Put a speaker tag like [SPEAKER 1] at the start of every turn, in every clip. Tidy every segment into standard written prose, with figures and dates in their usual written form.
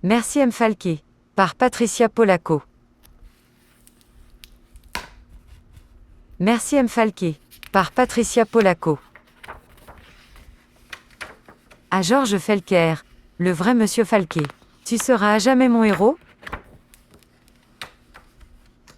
[SPEAKER 1] Merci M. Falquet. Par Patricia Polacco. Merci M. Falquet. Par Patricia Polacco. À Georges Felker, le vrai Monsieur Falquet. Tu seras à jamais mon héros?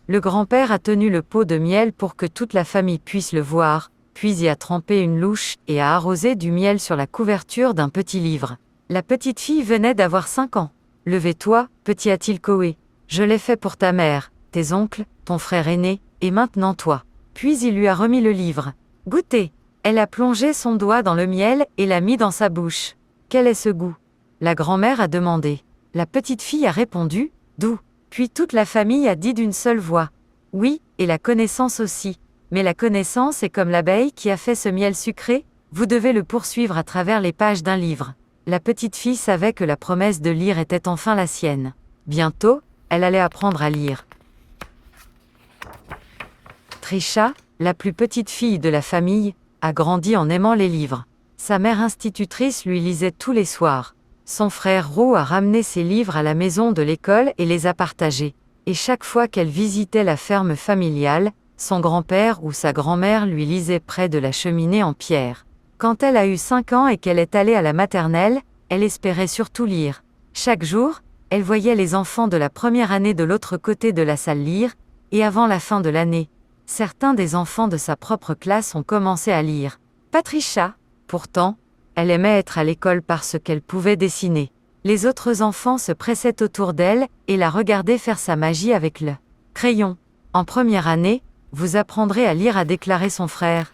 [SPEAKER 1] Le grand-père a tenu le pot de miel pour que toute la famille puisse le voir, puis y a trempé une louche et a arrosé du miel sur la couverture d'un petit livre. La petite fille venait d'avoir 5 ans. Levez-toi, petit a-t-il coé. Je l'ai fait pour ta mère, tes oncles, ton frère aîné, et maintenant toi. Puis il lui a remis le livre. Goûtez. Elle a plongé son doigt dans le miel et l'a mis dans sa bouche. Quel est ce goût? La grand-mère a demandé. La petite fille a répondu, doux. Puis toute la famille a dit d'une seule voix. Oui, et la connaissance aussi. Mais la connaissance est comme l'abeille qui a fait ce miel sucré, vous devez le poursuivre à travers les pages d'un livre. La petite fille savait que la promesse de lire était enfin la sienne. Bientôt, elle allait apprendre à lire. Trisha, la plus petite fille de la famille, a grandi en aimant les livres. Sa mère institutrice lui lisait tous les soirs. Son frère Ro a ramené ses livres à la maison de l'école et les a partagés. Et chaque fois qu'elle visitait la ferme familiale, son grand-père ou sa grand-mère lui lisait près de la cheminée en pierre. Quand elle a eu 5 ans et qu'elle est allée à la maternelle, elle espérait surtout lire. Chaque jour, elle voyait les enfants de la première année de l'autre côté de la salle lire, et avant la fin de l'année, certains des enfants de sa propre classe ont commencé à lire. Patricia, pourtant, elle aimait être à l'école parce qu'elle pouvait dessiner. Les autres enfants se pressaient autour d'elle et la regardaient faire sa magie avec le crayon. En première année, vous apprendrez à lire, a déclaré son frère.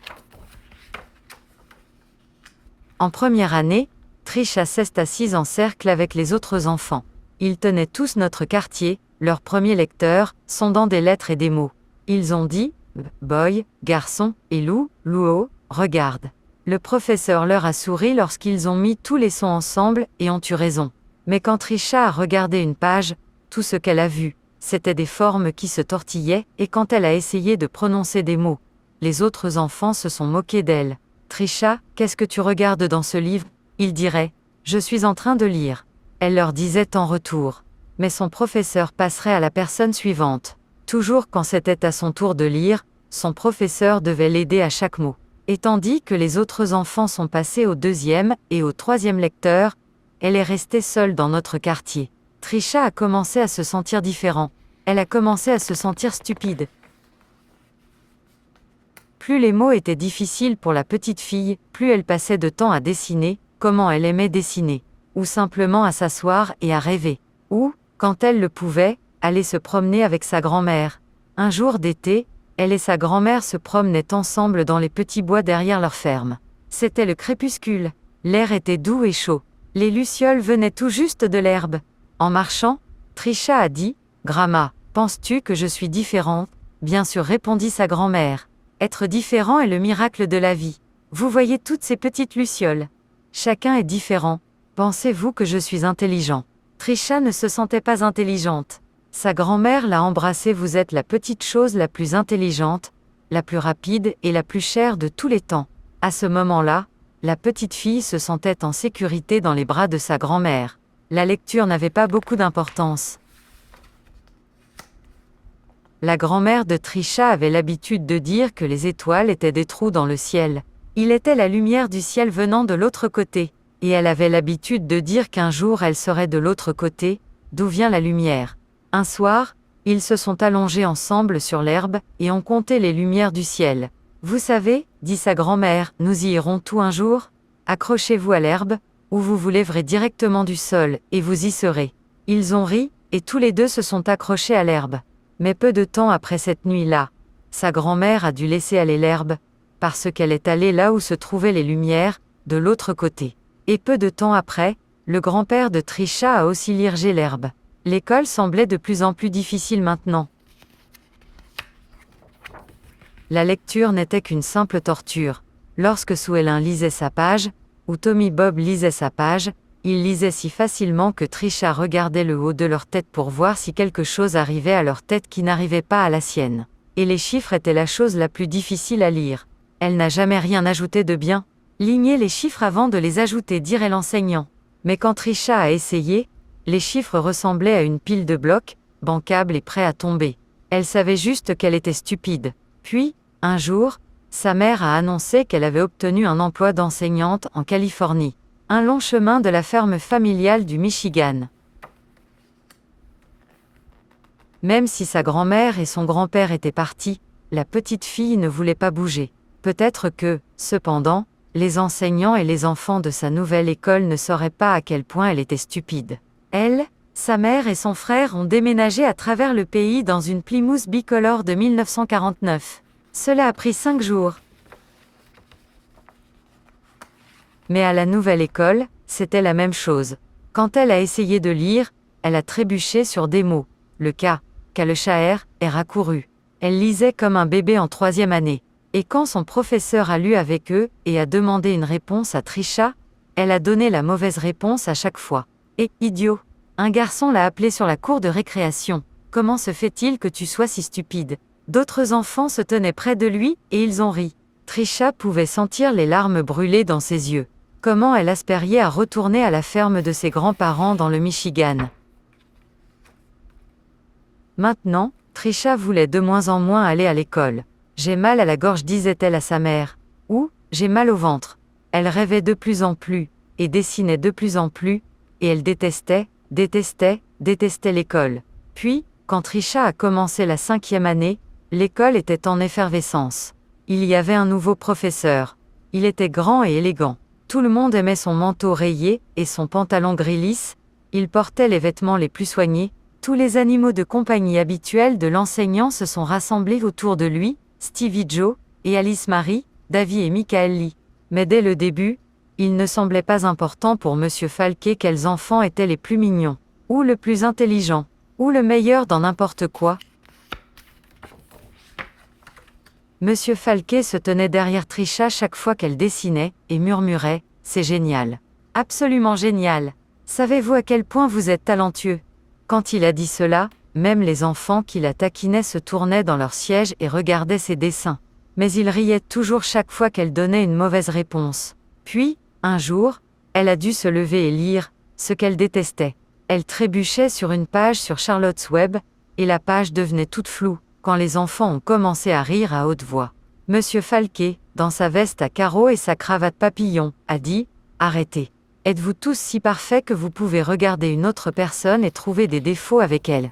[SPEAKER 1] En première année, Trisha s'est assise en cercle avec les autres enfants. Ils tenaient tous notre quartier, leur premier lecteur, sondant des lettres et des mots. Ils ont dit « boy »,« garçon » et « loup »,« louo »,« regarde ». Le professeur leur a souri lorsqu'ils ont mis tous les sons ensemble et ont eu raison. Mais quand Trisha a regardé une page, tout ce qu'elle a vu, c'était des formes qui se tortillaient, et quand elle a essayé de prononcer des mots, les autres enfants se sont moqués d'elle. « Trisha, qu'est-ce que tu regardes dans ce livre ?» Il dirait « Je suis en train de lire ». Elle leur disait en retour. Mais son professeur passerait à la personne suivante. Toujours quand c'était à son tour de lire, son professeur devait l'aider à chaque mot. Et tandis que les autres enfants sont passés au 2e et au 3e lecteur, elle est restée seule dans notre quartier. Trisha a commencé à se sentir différent. Elle a commencé à se sentir stupide. Plus les mots étaient difficiles pour la petite fille, plus elle passait de temps à dessiner, comment elle aimait dessiner. Ou simplement à s'asseoir et à rêver. Ou, quand elle le pouvait, aller se promener avec sa grand-mère. Un jour d'été, elle et sa grand-mère se promenaient ensemble dans les petits bois derrière leur ferme. C'était le crépuscule. L'air était doux et chaud. Les lucioles venaient tout juste de l'herbe. En marchant, Trisha a dit « Grandma, penses-tu que je suis différente ?» Bien sûr, répondit sa grand-mère. Être différent est le miracle de la vie. Vous voyez toutes ces petites lucioles. Chacun est différent. Pensez-vous que je suis intelligent? Trisha ne se sentait pas intelligente. Sa grand-mère l'a embrassée. Vous êtes la petite chose la plus intelligente, la plus rapide et la plus chère de tous les temps. À ce moment-là, la petite fille se sentait en sécurité dans les bras de sa grand-mère. La lecture n'avait pas beaucoup d'importance. La grand-mère de Trisha avait l'habitude de dire que les étoiles étaient des trous dans le ciel. Il était la lumière du ciel venant de l'autre côté. Et elle avait l'habitude de dire qu'un jour elle serait de l'autre côté, d'où vient la lumière. Un soir, ils se sont allongés ensemble sur l'herbe et ont compté les lumières du ciel. Vous savez, dit sa grand-mère, nous y irons tout un jour. Accrochez-vous à l'herbe, ou vous vous lèverez directement du sol, et vous y serez. Ils ont ri, et tous les deux se sont accrochés à l'herbe. Mais peu de temps après cette nuit-là, sa grand-mère a dû laisser aller l'herbe, parce qu'elle est allée là où se trouvaient les lumières, de l'autre côté. Et peu de temps après, le grand-père de Trisha a aussi lirgé l'herbe. L'école semblait de plus en plus difficile maintenant. La lecture n'était qu'une simple torture. Lorsque Suelin lisait sa page, ou Tommy Bob lisait sa page, ils lisaient si facilement que Trisha regardait le haut de leur tête pour voir si quelque chose arrivait à leur tête qui n'arrivait pas à la sienne. Et les chiffres étaient la chose la plus difficile à lire. Elle n'a jamais rien ajouté de bien. Lignez les chiffres avant de les ajouter, dirait l'enseignant. Mais quand Trisha a essayé, Les chiffres ressemblaient à une pile de blocs, bancables et prêts à tomber. Elle savait juste qu'elle était stupide. Puis, un jour, sa mère a annoncé qu'elle avait obtenu un emploi d'enseignante en Californie. Un long chemin de la ferme familiale du Michigan. Même si sa grand-mère et son grand-père étaient partis, la petite fille ne voulait pas bouger. Peut-être que, cependant, les enseignants et les enfants de sa nouvelle école ne sauraient pas à quel point elle était stupide. Elle, sa mère et son frère ont déménagé à travers le pays dans une Plymouth bicolore de 1949. Cela a pris 5 jours. Mais à la nouvelle école, c'était la même chose. Quand elle a essayé de lire, elle a trébuché sur des mots. Le cas, Kaleshaer, est raccouru. Elle lisait comme un bébé en 3e année. Et quand son professeur a lu avec eux et a demandé une réponse à Trisha, elle a donné la mauvaise réponse à chaque fois. Et, idiot, un garçon l'a appelée sur la cour de récréation. Comment se fait-il que tu sois si stupide? D'autres enfants se tenaient près de lui et ils ont ri. Trisha pouvait sentir les larmes brûler dans ses yeux. Comment elle aspériait à retourner à la ferme de ses grands-parents dans le Michigan. Maintenant, Trisha voulait de moins en moins aller à l'école. J'ai mal à la gorge, disait-elle à sa mère. Ou, j'ai mal au ventre. Elle rêvait de plus en plus, et dessinait de plus en plus, et elle détestait l'école. Puis, quand Trisha a commencé la 5e année, l'école était en effervescence. Il y avait un nouveau professeur. Il était grand et élégant. Tout le monde aimait son manteau rayé et son pantalon gris lisse. Il portait les vêtements les plus soignés. Tous les animaux de compagnie habituels de l'enseignant se sont rassemblés autour de lui, Stevie Joe, et Alice Marie, Davy et Michael Lee. Mais dès le début, il ne semblait pas important pour M. Falquet quels enfants étaient les plus mignons, ou le plus intelligent, ou le meilleur dans n'importe quoi. M. Falquet se tenait derrière Trisha chaque fois qu'elle dessinait, et murmurait « C'est génial. Absolument génial. Savez-vous à quel point vous êtes talentueux ?» Quand il a dit cela, même les enfants qui la taquinaient se tournaient dans leur siège et regardaient ses dessins. Mais il riait toujours chaque fois qu'elle donnait une mauvaise réponse. Puis, un jour, elle a dû se lever et lire, ce qu'elle détestait. Elle trébuchait sur une page sur Charlotte's Web, et la page devenait toute floue, quand les enfants ont commencé à rire à haute voix. Monsieur Falquet, dans sa veste à carreaux et sa cravate papillon, a dit « Arrêtez. Êtes-vous tous si parfaits que vous pouvez regarder une autre personne et trouver des défauts avec elle ?»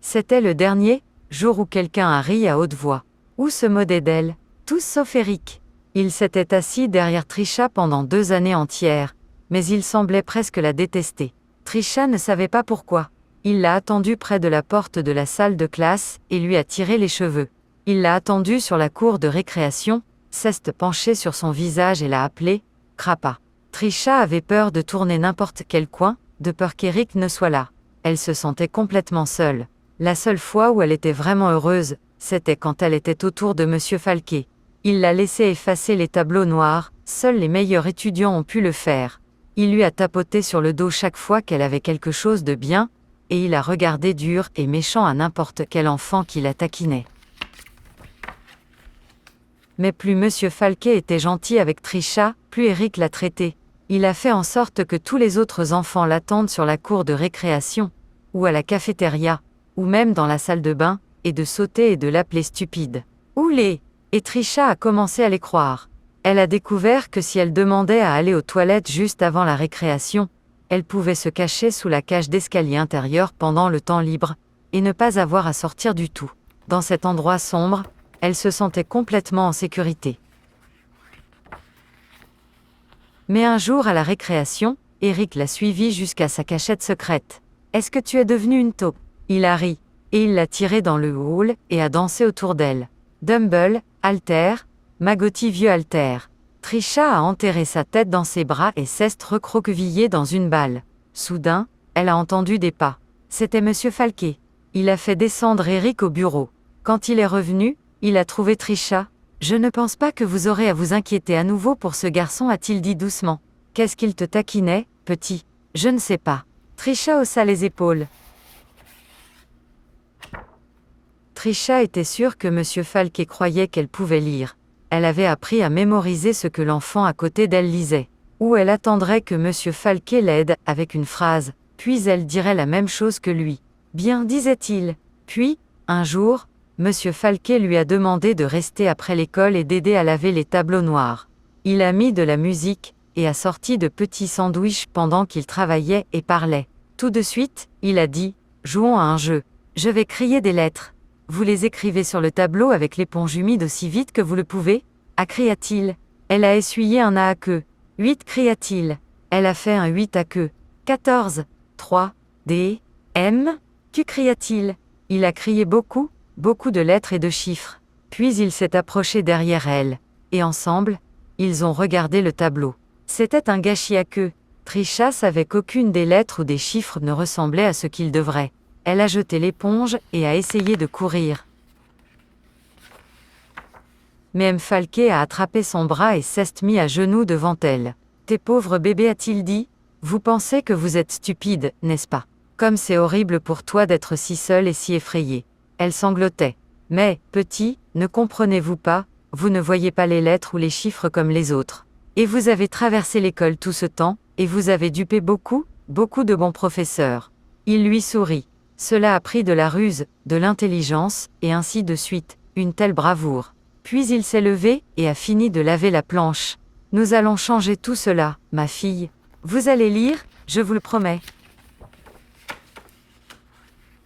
[SPEAKER 1] C'était le dernier jour où quelqu'un a ri à haute voix. Où se moquaient d'elle, tous sauf Eric. Il s'était assis derrière Trisha pendant 2 années entières, mais il semblait presque la détester. Trisha ne savait pas pourquoi. Il l'a attendue près de la porte de la salle de classe et lui a tiré les cheveux. Il l'a attendue sur la cour de récréation, s'est penché sur son visage et l'a appelée « Crapa ». Trisha avait peur de tourner n'importe quel coin, de peur qu'Eric ne soit là. Elle se sentait complètement seule. La seule fois où elle était vraiment heureuse, c'était quand elle était autour de M. Falquet. Il l'a laissé effacer les tableaux noirs, seuls les meilleurs étudiants ont pu le faire. Il lui a tapoté sur le dos chaque fois qu'elle avait quelque chose de bien, et il a regardé dur et méchant à n'importe quel enfant qui la taquinait. Mais plus M. Falquet était gentil avec Trisha, plus Eric l'a traité. Il a fait en sorte que tous les autres enfants l'attendent sur la cour de récréation, ou à la cafétéria, ou même dans la salle de bain, et de sauter et de l'appeler stupide. Oulé! Et Trisha a commencé à les croire. Elle a découvert que si elle demandait à aller aux toilettes juste avant la récréation, elle pouvait se cacher sous la cage d'escalier intérieur pendant le temps libre, et ne pas avoir à sortir du tout. Dans cet endroit sombre, elle se sentait complètement en sécurité. Mais un jour à la récréation, Eric l'a suivie jusqu'à sa cachette secrète. « Est-ce que tu es devenue une taupe ?» Il a ri, et il l'a tirée dans le hall et a dansé autour d'elle. Dumble, halter, Magotti vieux halter. Trisha a enterré sa tête dans ses bras et s'est recroquevillée dans une balle. Soudain, elle a entendu des pas. C'était M. Falquet. Il a fait descendre Eric au bureau. Quand il est revenu, il a trouvé Trisha. « Je ne pense pas que vous aurez à vous inquiéter à nouveau pour ce garçon, a-t-il dit doucement. Qu'est-ce qu'il te taquinait, petit ? Je ne sais pas. » Trisha haussa les épaules. Trisha était sûre que M. Falquet croyait qu'elle pouvait lire. Elle avait appris à mémoriser ce que l'enfant à côté d'elle lisait. Ou elle attendrait que M. Falquet l'aide avec une phrase, puis elle dirait la même chose que lui. Bien, disait-il. Puis, un jour, M. Falquet lui a demandé de rester après l'école et d'aider à laver les tableaux noirs. Il a mis de la musique, et a sorti de petits sandwichs pendant qu'il travaillait et parlait. Tout de suite, il a dit, « Jouons à un jeu. Je vais crier des lettres. Vous les écrivez sur le tableau avec l'éponge humide aussi vite que vous le pouvez ?» Ah, cria-t-il. Elle a essuyé un A à queue. 8, cria-t-il. Elle a fait un 8 à queue. 14, 3, D, M, Q, cria-t-il. Il a crié beaucoup, beaucoup de lettres et de chiffres. Puis il s'est approché derrière elle. Et ensemble, ils ont regardé le tableau. C'était un gâchis à queue. Trisha savait qu'aucune des lettres ou des chiffres ne ressemblait à ce qu'il devrait. Elle a jeté l'éponge et a essayé de courir. Mais M. Falquet a attrapé son bras et s'est mis à genoux devant elle. « Tes pauvres bébés, a-t-il dit, vous pensez que vous êtes stupide, n'est-ce pas? Comme c'est horrible pour toi d'être si seule et si effrayée. » Elle sanglotait. « Mais, petit, ne comprenez-vous pas, vous ne voyez pas les lettres ou les chiffres comme les autres. Et vous avez traversé l'école tout ce temps, et vous avez dupé beaucoup, beaucoup de bons professeurs. » Il lui sourit. Cela a pris de la ruse, de l'intelligence, et ainsi de suite, une telle bravoure. Puis il s'est levé, et a fini de laver la planche. « Nous allons changer tout cela, ma fille. Vous allez lire, je vous le promets. »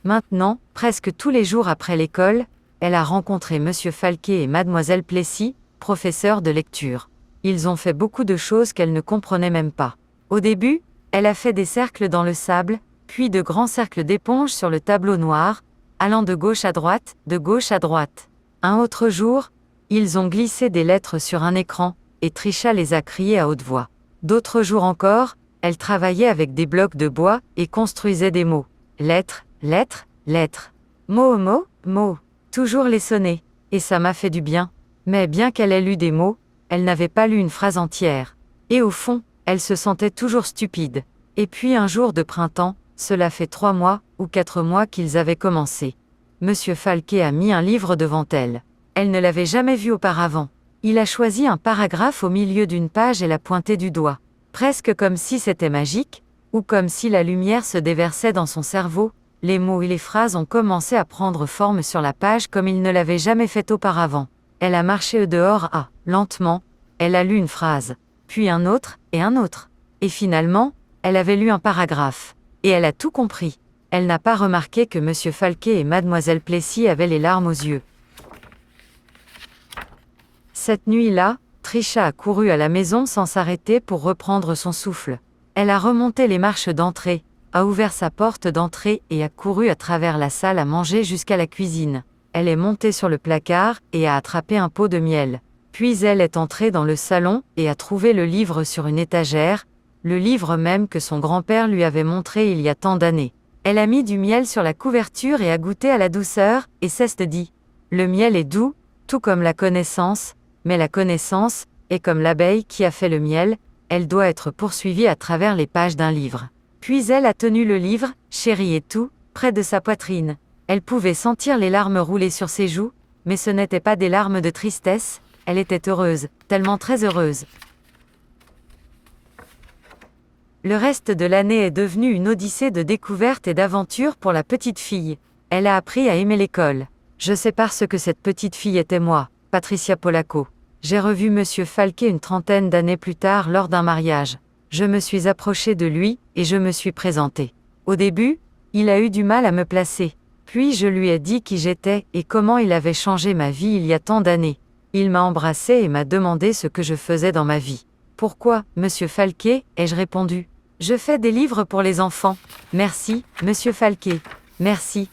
[SPEAKER 1] Maintenant, presque tous les jours après l'école, elle a rencontré M. Falquet et Mlle Plessis, professeurs de lecture. Ils ont fait beaucoup de choses qu'elle ne comprenait même pas. Au début, elle a fait des cercles dans le sable, puis de grands cercles d'éponge sur le tableau noir, allant de gauche à droite, de gauche à droite. Un autre jour, ils ont glissé des lettres sur un écran, et Trisha les a criées à haute voix. D'autres jours encore, elle travaillait avec des blocs de bois et construisait des mots. Lettres, lettres, lettres. Mots, mots, mots. Toujours les sonner. Et ça m'a fait du bien. Mais bien qu'elle ait lu des mots, elle n'avait pas lu une phrase entière. Et au fond, elle se sentait toujours stupide. Et puis un jour de printemps, cela fait 3 mois ou 4 mois qu'ils avaient commencé. Monsieur Falquet a mis un livre devant elle. Elle ne l'avait jamais vu auparavant. Il a choisi un paragraphe au milieu d'une page et l'a pointé du doigt. Presque comme si c'était magique, ou comme si la lumière se déversait dans son cerveau, les mots et les phrases ont commencé à prendre forme sur la page comme ils ne l'avaient jamais fait auparavant. Elle a marché au dehors lentement, elle a lu une phrase, puis un autre, et un autre. Et finalement, elle avait lu un paragraphe. Et elle a tout compris. Elle n'a pas remarqué que M. Falquet et Mlle Plessis avaient les larmes aux yeux. Cette nuit-là, Trisha a couru à la maison sans s'arrêter pour reprendre son souffle. Elle a remonté les marches d'entrée, a ouvert sa porte d'entrée et a couru à travers la salle à manger jusqu'à la cuisine. Elle est montée sur le placard et a attrapé un pot de miel. Puis elle est entrée dans le salon et a trouvé le livre sur une étagère, le livre même que son grand-père lui avait montré il y a tant d'années. Elle a mis du miel sur la couverture et a goûté à la douceur, et s'est dit « Le miel est doux, tout comme la connaissance, mais la connaissance est comme l'abeille qui a fait le miel, elle doit être poursuivie à travers les pages d'un livre. » Puis elle a tenu le livre, chéri et tout, près de sa poitrine. Elle pouvait sentir les larmes rouler sur ses joues, mais ce n'étaient pas des larmes de tristesse, elle était heureuse, tellement très heureuse. Le reste de l'année est devenu une odyssée de découvertes et d'aventures pour la petite fille. Elle a appris à aimer l'école. Je sais parce que cette petite fille était moi, Patricia Polacco. J'ai revu Monsieur Falquet une trentaine d'années plus tard lors d'un mariage. Je me suis approchée de lui, et je me suis présentée. Au début, il a eu du mal à me placer. Puis je lui ai dit qui j'étais et comment il avait changé ma vie il y a tant d'années. Il m'a embrassée et m'a demandé ce que je faisais dans ma vie. Pourquoi, Monsieur Falquet, ai-je répondu. Je fais des livres pour les enfants. Merci, Monsieur Falquet. Merci,